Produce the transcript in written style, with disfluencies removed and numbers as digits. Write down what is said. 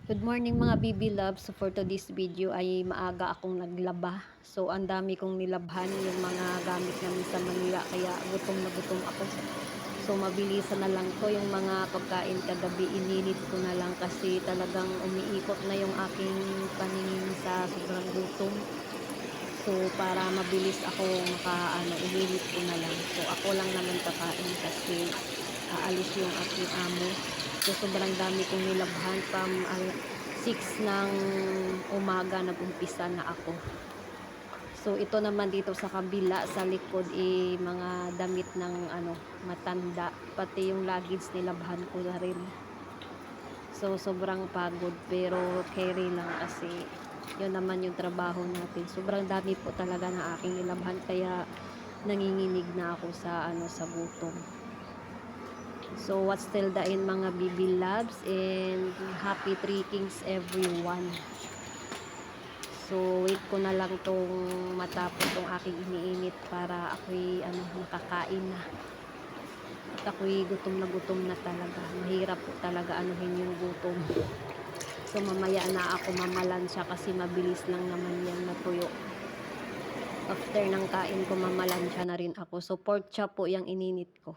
Good morning mga BB Loves. So for today's video ay maaga akong naglaba. So ang dami kong nilabhan yung mga gamit namin sa Manila kaya gutom na gutom ako. So mabilisan na lang to, yung mga pagkain kagabi ininit ko na lang kasi talagang umiikot na yung aking paningin sa sobrang gutom. So para mabilis ako ininit ko na lang. So ako lang naman kakain kasi aalis yung aking amo. So sobrang dami kong nilabhan from 6 ng umaga nag-umpisa na ako. So ito naman dito sa kabila sa likod mga damit ng matanda, pati yung luggage nilabhan ko na rin. So sobrang pagod pero carry lang kasi yun naman yung trabaho natin. Sobrang dami po talaga ng aking nilabhan kaya nanginginig na ako sa gutom. So what's still the in mga BB Labs, and happy trekkings everyone. So wait ko na lang tong matapos tong aking iniinit para ako'y makakain na. At ako'y gutom na talaga. Mahirap po talaga anuhin yung gutom. So mamaya na ako mamalansya kasi mabilis lang naman yan natuyo. After ng kain ko mamalansya na rin ako. So pork chop po yung ininit ko.